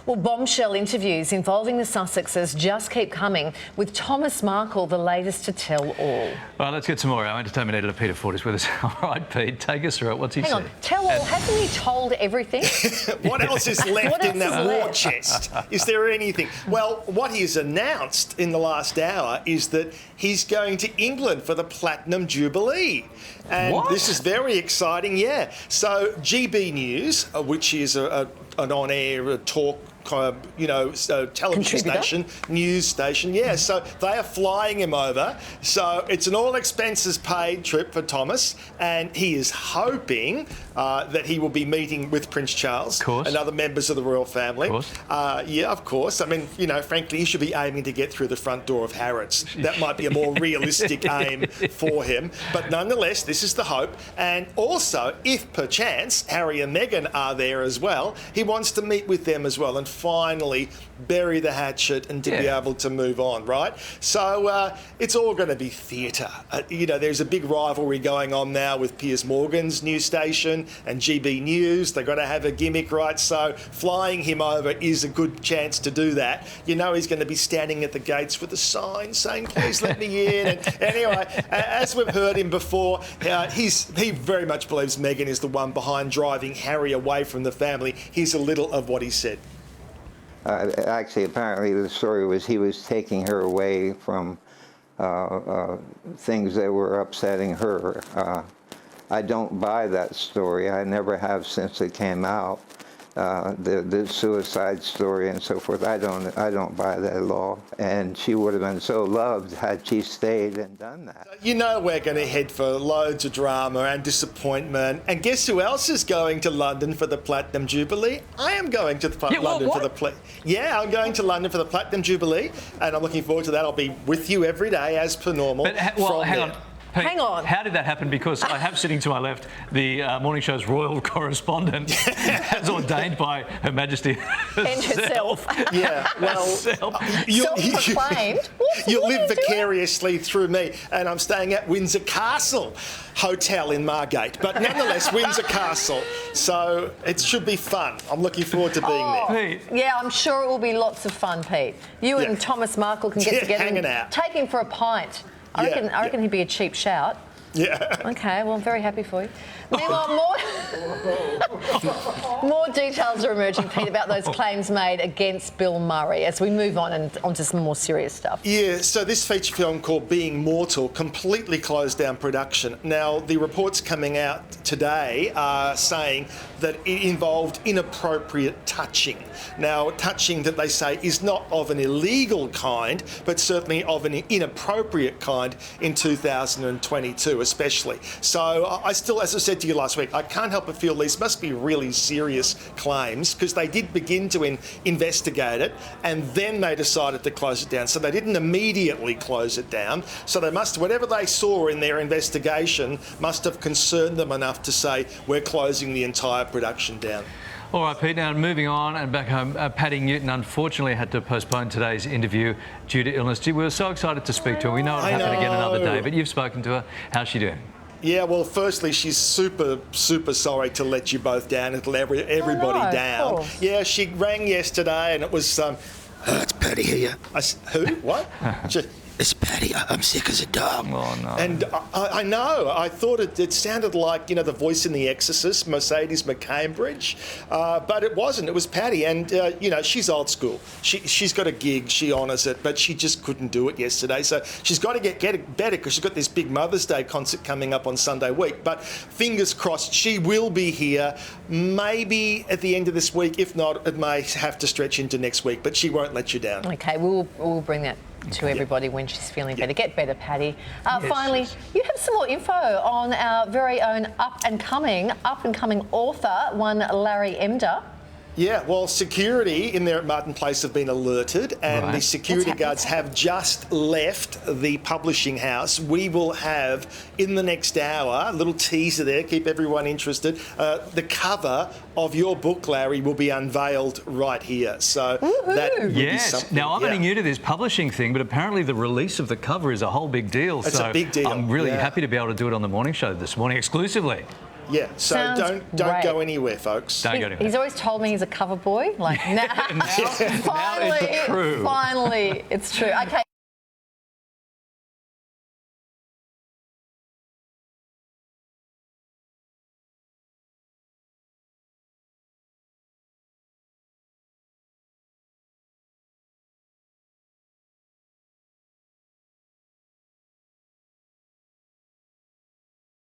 Well, bombshell interviews involving the Sussexes just keep coming, with Thomas Markle the latest to tell all. Well, let's get some more. Our entertainment editor, Peter Ford, is with us. All right, Pete, take us through it. What's he Hang on, tell all. Hasn't he told everything? What else is left in that war chest? Is there anything? Well, what he's announced in the last hour is that he's going to England for the Platinum Jubilee. And what? This is very exciting, yeah. So GB News, which is an on-air talk television station, news station, yeah. So they are flying him over. So it's an all-expenses paid trip for Thomas, and he is hoping that he will be meeting with Prince Charles and other members of the royal family. Of course. Yeah, of course. I mean, frankly, he should be aiming to get through the front door of Harrods. That might be a more realistic aim for him. But nonetheless, this is the hope. And also, if perchance Harry and Meghan are there as well, he wants to meet with them as well and finally bury the hatchet and to be able to move on, right? So it's all going to be theatre. There's a big rivalry going on now with Piers Morgan's news station and GB News. They're going to have a gimmick, right? So flying him over is a good chance to do that. He's going to be standing at the gates with a sign saying, please let me in. And anyway, as we've heard him before, he very much believes Meghan is the one behind driving Harry away from the family. Here's a little of what he said. Actually, apparently the story was he was taking her away from things that were upsetting her. I don't buy that story. I never have since it came out. The suicide story and so forth. I don't buy that at all. And she would have been so loved had she stayed and done that. We're going to head for loads of drama and disappointment. And guess who else is going to London for the Platinum Jubilee? I am going to London for the I'm going to London for the Platinum Jubilee, and I'm looking forward to that. I'll be with you every day as per normal. But, hang on. Pete, hang on. How did that happen? Because I have sitting to my left the morning show's royal correspondent, as ordained by Her Majesty herself. Yeah, well, self-proclaimed. You live vicariously through me, and I'm staying at Windsor Castle Hotel in Margate, but nonetheless, Windsor Castle. So it should be fun. I'm looking forward to being there. Pete. Yeah, I'm sure it will be lots of fun, Pete. You and Thomas Markle can get together hanging and out. take him for a pint. I reckon he'd be a cheap shout. Yeah. Okay, well, I'm very happy for you. Meanwhile, more details are emerging, Pete, about those claims made against Bill Murray as we move on and onto some more serious stuff. Yeah, so this feature film called Being Mortal completely closed down production. Now, the reports coming out today are saying that it involved inappropriate touching. Now, touching that they say is not of an illegal kind, but certainly of an inappropriate kind in 2022, especially. So I still, as I said to you last week, I can't help but feel these must be really serious claims because they did begin to investigate it and then they decided to close it down. So they didn't immediately close it down. So they must, whatever they saw in their investigation must have concerned them enough to say, we're closing the entire production down. All right, Pete, now moving on and back home, Paddy Newton unfortunately had to postpone today's interview due to illness. We were so excited to speak to her. We know it'll happen again another day, but you've spoken to her. How's she doing? Yeah, well, firstly, she's super, super sorry to let you both down and to let everybody down. Yeah, she rang yesterday and it was, it's Paddy here. Who? What? It's Paddy. I'm sick as a dog. Oh, no. And I know. I thought it sounded like, the voice in The Exorcist, Mercedes McCambridge, but it wasn't. It was Paddy. And, she's old school. She's got a gig. She honours it, but she just couldn't do it yesterday. So she's got to get it better because she's got this big Mother's Day concert coming up on Sunday week. But fingers crossed, she will be here maybe at the end of this week. If not, it may have to stretch into next week, but she won't let you down. OK, we'll bring that to everybody when she's feeling better. Get better, Paddy. Finally, you have some more info on our very own up-and-coming author, one Larry Emder. Yeah, well, security in there at Martin Place have been alerted and the security guards have just left the publishing house. We will have, in the next hour, a little teaser there, keep everyone interested, the cover of your book, Larry, will be unveiled right here. So that will be something. Now, I'm only new to this publishing thing, but apparently the release of the cover is a whole big deal. It's a big deal. I'm really happy to be able to do it on the morning show this morning exclusively. Yeah, so Sounds don't great. go anywhere, folks. Don't go anywhere. He's always told me he's a cover boy. Like, now, finally, it's true. finally, it's true. Okay.